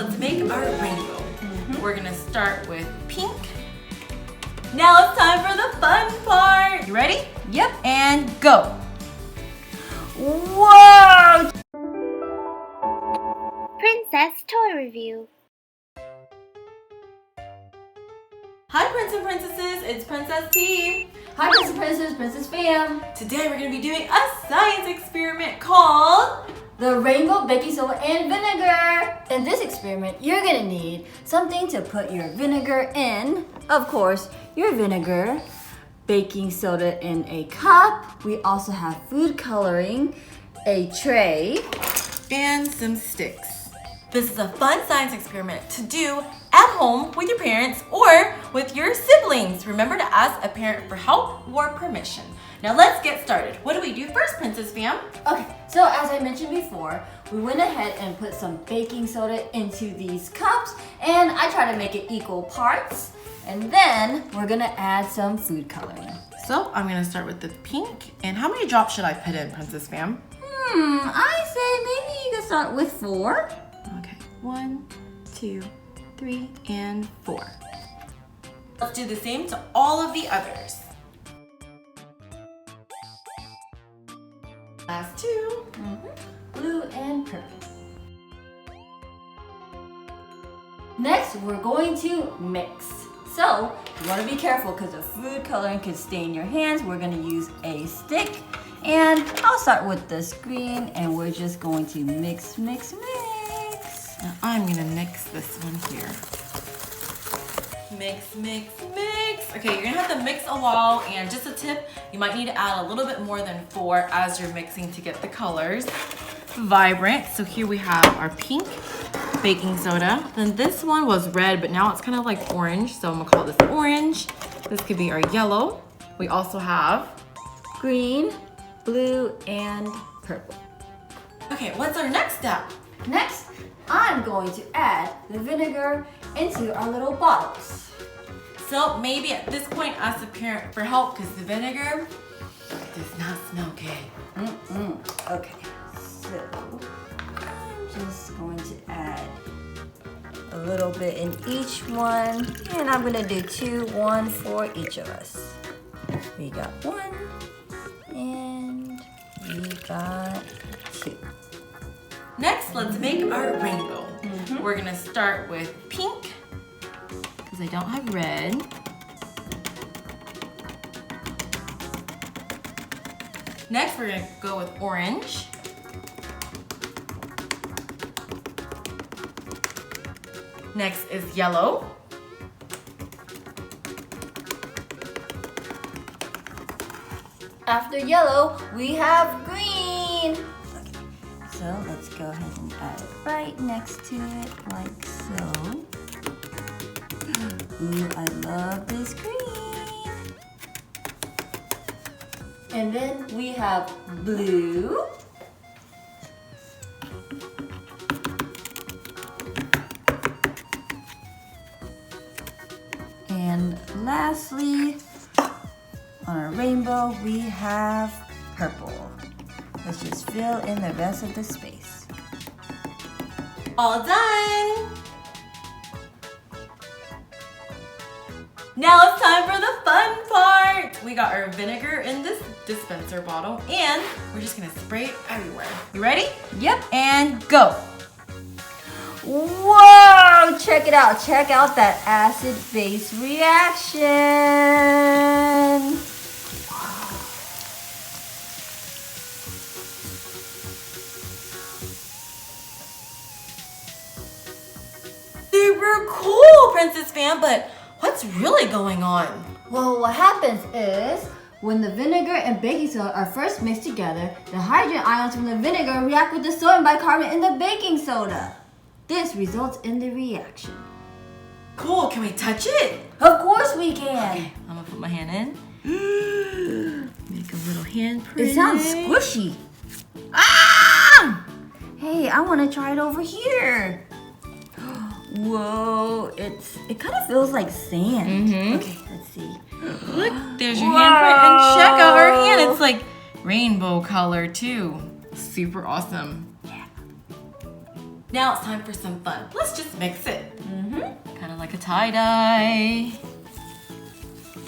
let's make our rainbow. We're gonna start with pink. Now it's time for the fun part. You ready? Yep. And go. Whoa! Princess Toy Review. Hi Prince and Princesses, it's Princess T. Hi, Prince and Princess, Princess Pham. Today we're gonna be doing a science experiment called The Rainbow Baking Soda and Vinegar. In this experiment, you're gonna need something to put your vinegar in. Of course, your vinegar, baking soda in a cup. We also have food coloring, a tray, and some sticks. This is a fun science experiment to do at home with your parents or with your siblings. Remember to ask a parent for help or permission. Now let's get started. What do we do first, Princess Pham? Okay, so as I mentioned before, we went ahead and put some baking soda into these cups, and I try to make it equal parts. And then we're gonna add some food coloring. So I'm gonna start with the pink. And how many drops should I put in, Princess Pham? I say maybe you can start with 4. Okay, 1, 2, 3, and 4. Let's do the same to all of the others. Last 2. Blue and purple. Next, we're going to mix. So, you want to be careful because the food coloring could stain your hands. We're going to use a stick. And I'll start with this green, and we're just going to mix, mix, mix. Now I'm going to mix this one here. Mix, mix, mix. Okay, you're gonna have to mix a while, and just a tip, you might need to add a little bit more than 4 as you're mixing to get the colors vibrant. So here we have our pink baking soda. Then this one was red, but now it's kind of like orange, so I'm gonna call this orange. This could be our yellow. We also have Green, blue, and purple. Okay, what's our next step? Next, I'm going to add the vinegar into our little bottles. So maybe at this point ask the parent for help because the vinegar does not smell good. Okay, so I'm just going to add a little bit in each one, and I'm gonna do 2, 1 for each of us. We got 1, and we got 2. Next, let's make our rainbow. We're gonna start with pink, because I don't have red. Next, we're gonna go with orange. Next is yellow. After yellow, we have green. Okay, so let's go ahead and add it right next to it, like so. Ooh, I love this green. And then we have blue. And lastly, on our rainbow, we have purple. Let's just fill in the rest of the space. All done! Now it's time for the fun part! We got our vinegar in this dispenser bottle, and we're just gonna spray it everywhere. You ready? Yep. And go! Whoa! Check it out. Check out that acid-base reaction. Super cool, Princess Pham, but what's really going on? Well, what happens is when the vinegar and baking soda are first mixed together, the hydrogen ions from the vinegar react with the sodium bicarbonate in the baking soda. This results in the reaction. Cool, can we touch it? Of course we can. Okay, I'm gonna put my hand in. Make a little handprint. It sounds squishy. Ah! Hey, I want to try it over here. Whoa, it kind of feels like sand. Okay, let's see. Look, there's your handprint, and check out our hand. It's like rainbow color too. Super awesome. Now it's time for some fun. Let's just mix it. Kind of like a tie-dye.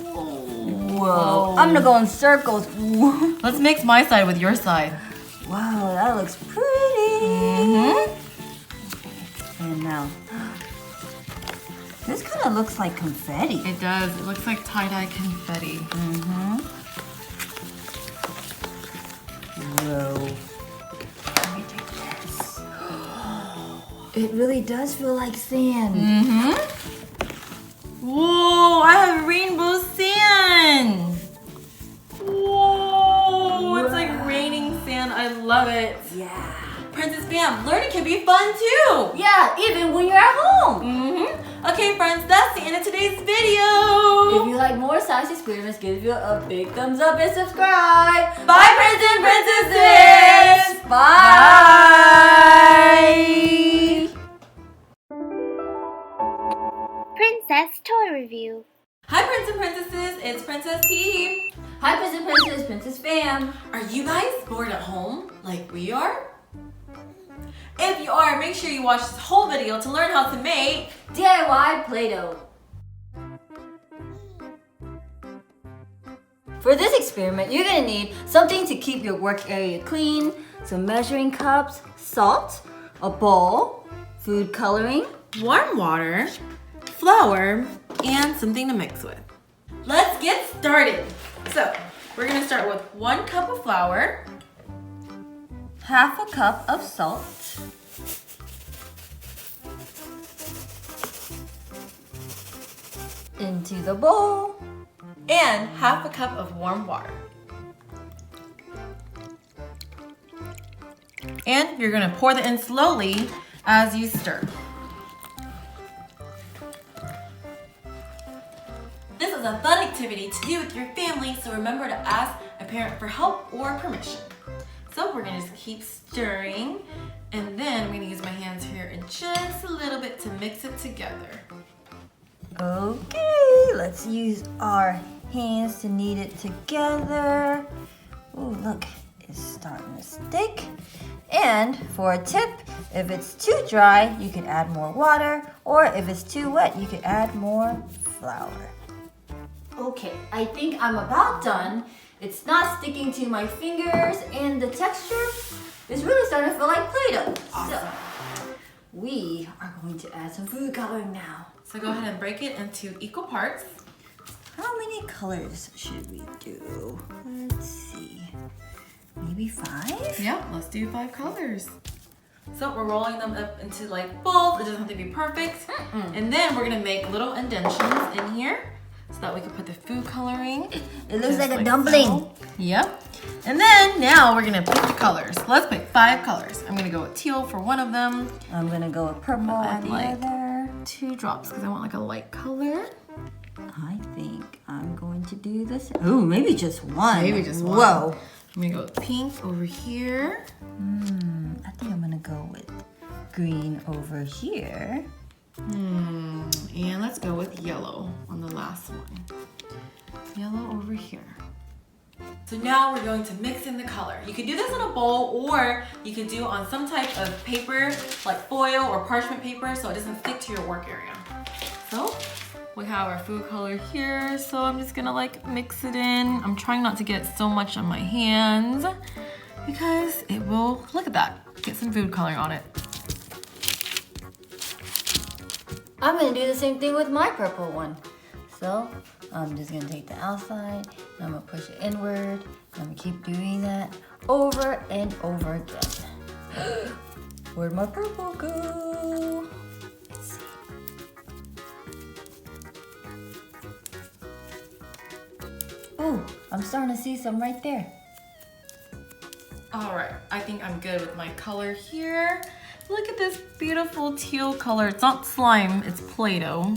Whoa. I'm gonna go in circles. Let's mix my side with your side. Wow, that looks pretty. And now, this kind of looks like confetti. It does. It looks like tie-dye confetti. Whoa. Let me take this. It really does feel like sand. Whoa, I have rainbow sand. Whoa, it's like raining sand. I love it. Yeah. Princess Pham, learning can be fun too. Yeah, even when you're at home. Okay, friends, that's the end of today's video. If you like more science experiments, give you a big thumbs up and subscribe. Bye, Prince and Princesses. Bye. Princess Toy Review. Hi, Prince and Princesses. It's Princess T. Hi, Prince and Princess, Princess Pham. Are you guys bored at home like we are? If you are, make sure you watch this whole video to learn how to make DIY Play-Doh. For this experiment, you're gonna need something to keep your work area clean, some measuring cups, salt, a bowl, food coloring, warm water, flour, and something to mix with. Let's get started. So, we're gonna start with 1 cup of flour, half a cup of salt, into the bowl, and half a cup of warm water. And you're gonna pour that in slowly as you stir. This is a fun activity to do with your family, so remember to ask a parent for help or permission. So we're gonna just keep stirring, and then I'm gonna use my hands here and just a little bit to mix it together. Okay, let's use our hands to knead it together. Oh, look, it's starting to stick. And for a tip, if it's too dry, you can add more water, or if it's too wet, you can add more flour. Okay, I think I'm about done. It's not sticking to my fingers, and the texture is really starting to feel like Play-Doh. Awesome. So, we are going to add some food coloring now. So go ahead and break it into equal parts. How many colors should we do? Let's see. Maybe 5? Yeah, let's do 5 colors. So we're rolling them up into like balls. It doesn't have to be perfect. And then we're gonna make little indentions in here so that we can put the food coloring. It looks just like a dumpling. So. Yep. And then now we're gonna pick the colors. Let's pick 5 colors. I'm gonna go with teal for one of them. I'm gonna go with purple on the other. 2 drops because I want like a light color. I think I'm going to do this. Oh, maybe just one. Maybe just one. Whoa. I'm gonna go with pink over here. I think I'm gonna go with green over here. And let's go with yellow on the last one. Yellow over here. So now we're going to mix in the color. You could do this in a bowl, or you could do on some type of paper like foil or parchment paper so it doesn't stick to your work area. So we have our food color here, so I'm just gonna like mix it in. I'm trying not to get so much on my hands because it will, look at that, get some food coloring on it. I'm gonna do the same thing with my purple one. So I'm just gonna take the outside, and I'm gonna push it inward. I'm gonna keep doing that over and over again. Where'd my purple go? Let's see. Oh, I'm starting to see some right there. All right, I think I'm good with my color here. Look at this beautiful teal color. It's not slime, it's Play-Doh,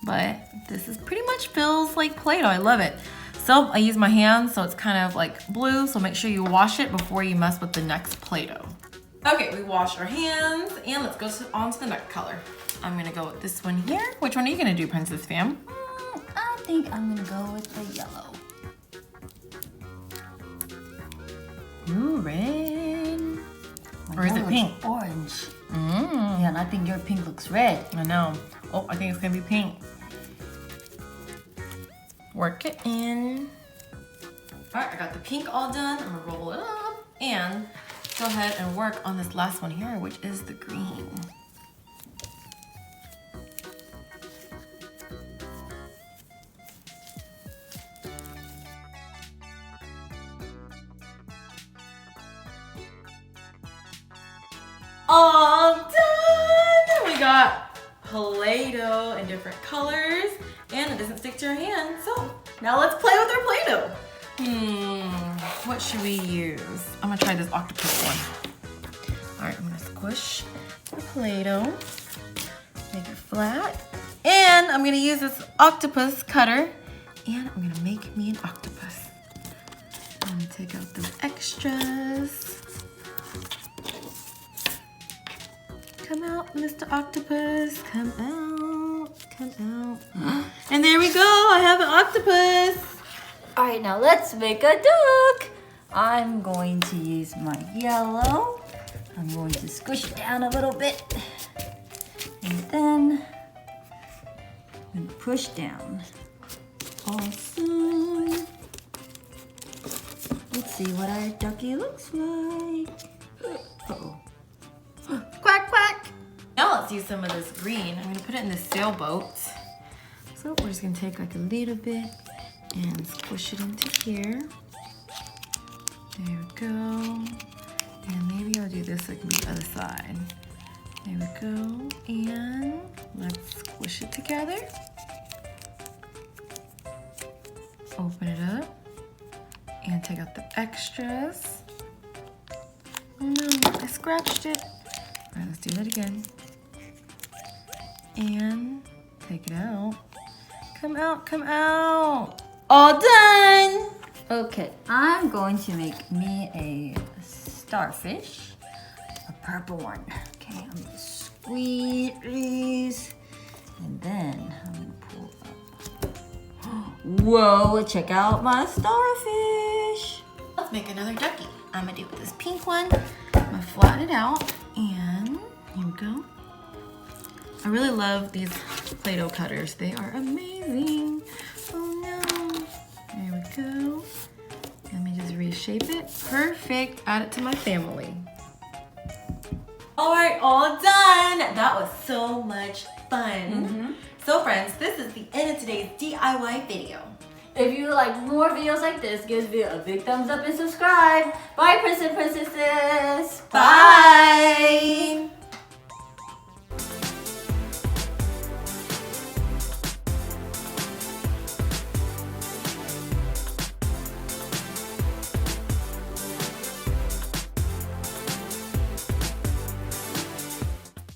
but this is pretty much feels like Play-Doh. I love it. So I use my hands, so it's kind of like blue, so make sure you wash it before you mess with the next Play-Doh. Okay, we wash our hands, and let's go on to the next color. I'm gonna go with this one here. Which one are you gonna do, Princess Pham? I think I'm gonna go with the yellow. Ooh, red. Or is it Yellow pink? Orange. Yeah, and I think your pink looks red. I know. Oh, I think it's gonna be pink. Work it in. All right, I got the pink all done. I'm gonna roll it up and go ahead and work on this last one here, which is the green. All done! We got Play-Doh in different colors and it doesn't stick to your hand. So now let's play with our Play-Doh. What should we use? I'm gonna try this octopus one. All right, I'm gonna squish the Play-Doh, make it flat. And I'm gonna use this octopus cutter and I'm gonna make me an octopus. I'm gonna take out those extras. Come out, Mr. Octopus. Come out. Come out. And there we go. I have an octopus. All right, now let's make a duck. I'm going to use my yellow. I'm going to squish it down a little bit. And then I'm going to push down. Awesome. Let's see what our ducky looks like. Uh-oh. Quack, quack. Now let's use some of this green. I'm gonna put it in the sailboat. So we're just gonna take like a little bit and squish it into here. There we go. And maybe I'll do this like on the other side. There we go. And let's squish it together. Open it up and take out the extras. Oh no, I scratched it. All right, let's do that again. And take it out. Come out, come out. All done. Okay, I'm going to make me a starfish, a purple one. Okay, I'm gonna squeeze, and then I'm gonna pull up. Whoa, check out my starfish. Let's make another ducky. I'm gonna do it with this pink one. I'm gonna flatten it out, and here we go. I really love these Play-Doh cutters. They are amazing. Oh no. There we go. Let me just reshape it. Perfect. Add it to my family. All right, all done. That was so much fun. So friends, this is the end of today's DIY video. If you like more videos like this, give this video a big thumbs up and subscribe. Bye, Prince and Princesses. Bye.